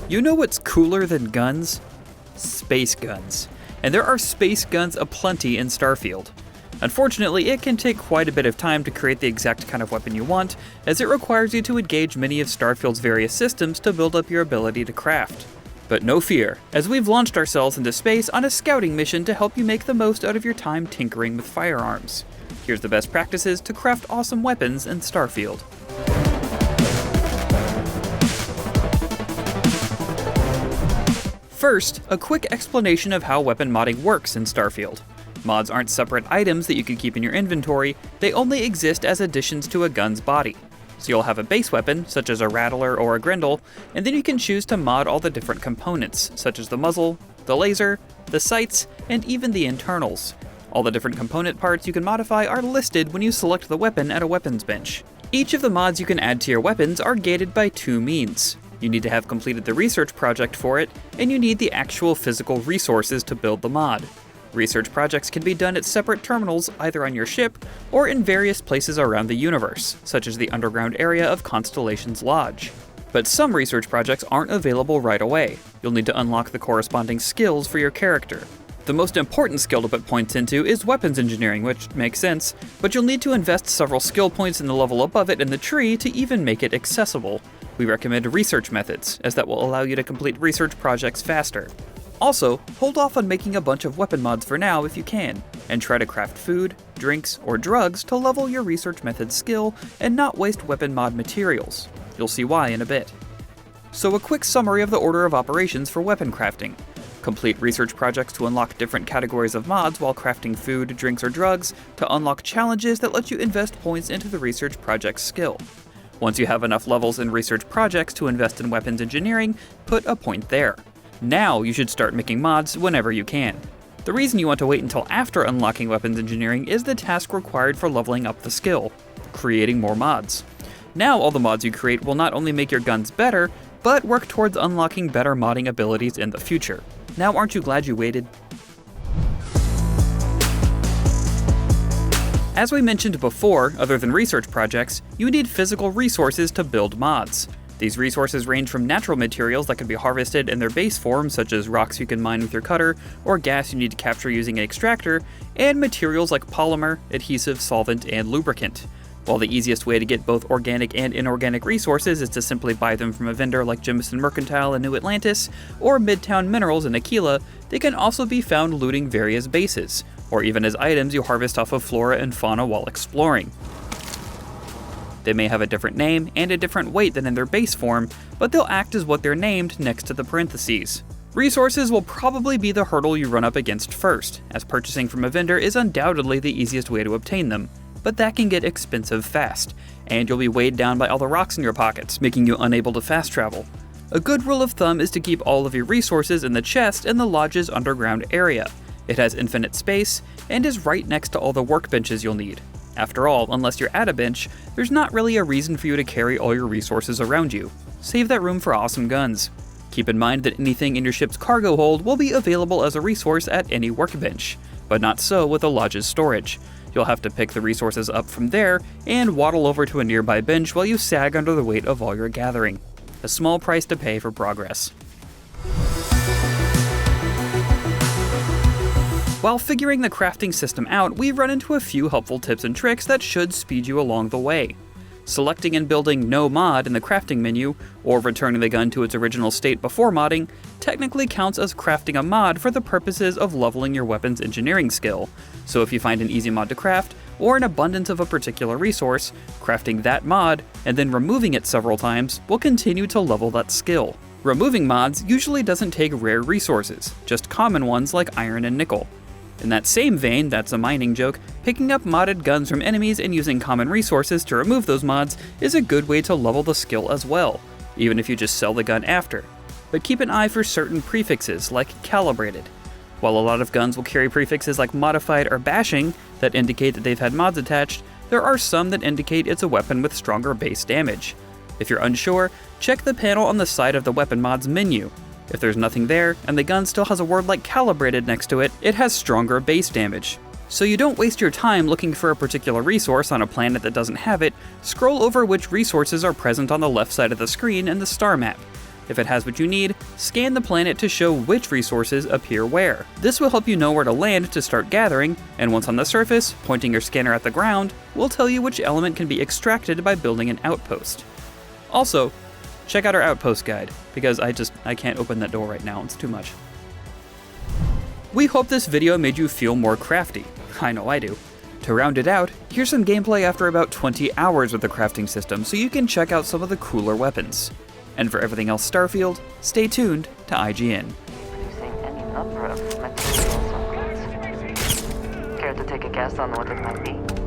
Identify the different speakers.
Speaker 1: You know what's cooler than guns? Space guns. And there are space guns aplenty in Starfield. Unfortunately, it can take quite a bit of time to create the exact kind of weapon you want, as it requires you to engage many of Starfield's various systems to build up your ability to craft. But no fear, as we've launched ourselves into space on a scouting mission to help you make the most out of your time tinkering with firearms. Here's the best practices to craft awesome weapons in Starfield. First, a quick explanation of how weapon modding works in Starfield. Mods aren't separate items that you can keep in your inventory, they only exist as additions to a gun's body. So you'll have a base weapon, such as a rattler or a grindle, and then you can choose to mod all the different components, such as the muzzle, the laser, the sights, and even the internals. All the different component parts you can modify are listed when you select the weapon at a weapons bench. Each of the mods you can add to your weapons are gated by two means. You need to have completed the research project for it, and you need the actual physical resources to build the mod. Research projects can be done at separate terminals either on your ship or in various places around the universe, such as the underground area of Constellation's Lodge. But some research projects aren't available right away. You'll need to unlock the corresponding skills for your character. The most important skill to put points into is weapons engineering, which makes sense, but you'll need to invest several skill points in the level above it in the tree to even make it accessible. We recommend research methods, as that will allow you to complete research projects faster. Also, hold off on making a bunch of weapon mods for now if you can, and try to craft food, drinks, or drugs to level your research method's skill and not waste weapon mod materials. You'll see why in a bit. So a quick summary of the order of operations for weapon crafting. Complete research projects to unlock different categories of mods while crafting food, drinks, or drugs to unlock challenges that let you invest points into the research project's skill. Once you have enough levels in research projects to invest in weapons engineering, put a point there. Now you should start making mods whenever you can. The reason you want to wait until after unlocking weapons engineering is the task required for leveling up the skill, creating more mods. Now all the mods you create will not only make your guns better, but work towards unlocking better modding abilities in the future. Now aren't you glad you waited? As we mentioned before, other than research projects, you need physical resources to build mods. These resources range from natural materials that can be harvested in their base form, such as rocks you can mine with your cutter, or gas you need to capture using an extractor, and materials like polymer, adhesive, solvent, and lubricant. While the easiest way to get both organic and inorganic resources is to simply buy them from a vendor like Jemison Mercantile in New Atlantis, or Midtown Minerals in Aquila, they can also be found looting various bases, or even as items you harvest off of flora and fauna while exploring. They may have a different name and a different weight than in their base form, but they'll act as what they're named next to the parentheses. Resources will probably be the hurdle you run up against first, as purchasing from a vendor is undoubtedly the easiest way to obtain them, but that can get expensive fast, and you'll be weighed down by all the rocks in your pockets, making you unable to fast travel. A good rule of thumb is to keep all of your resources in the chest in the lodge's underground area. It has infinite space, and is right next to all the workbenches you'll need. After all, unless you're at a bench, there's not really a reason for you to carry all your resources around you. Save that room for awesome guns. Keep in mind that anything in your ship's cargo hold will be available as a resource at any workbench, but not so with the lodge's storage. You'll have to pick the resources up from there and waddle over to a nearby bench while you sag under the weight of all your gathering. A small price to pay for progress. While figuring the crafting system out, we run into a few helpful tips and tricks that should speed you along the way. Selecting and building no mod in the crafting menu, or returning the gun to its original state before modding, technically counts as crafting a mod for the purposes of leveling your weapon's engineering skill. So if you find an easy mod to craft, or an abundance of a particular resource, crafting that mod, and then removing it several times, will continue to level that skill. Removing mods usually doesn't take rare resources, just common ones like iron and nickel. In that same vein, that's a mining joke, picking up modded guns from enemies and using common resources to remove those mods is a good way to level the skill as well, even if you just sell the gun after. But keep an eye for certain prefixes, like calibrated. While a lot of guns will carry prefixes like modified or bashing that indicate that they've had mods attached, there are some that indicate it's a weapon with stronger base damage. If you're unsure, check the panel on the side of the weapon mods menu. If there's nothing there, and the gun still has a word like calibrated next to it, it has stronger base damage. So you don't waste your time looking for a particular resource on a planet that doesn't have it, scroll over which resources are present on the left side of the screen in the star map. If it has what you need, scan the planet to show which resources appear where. This will help you know where to land to start gathering, and once on the surface, pointing your scanner at the ground will tell you which element can be extracted by building an outpost. Also, check out our outpost guide, because I can't open that door right now, it's too much. We hope this video made you feel more crafty. I know I do. To round it out, here's some gameplay after about 20 hours with the crafting system so you can check out some of the cooler weapons. And for everything else Starfield, stay tuned to IGN.
Speaker 2: Producing any number of materials or goods. Care to take a guess on what it might be?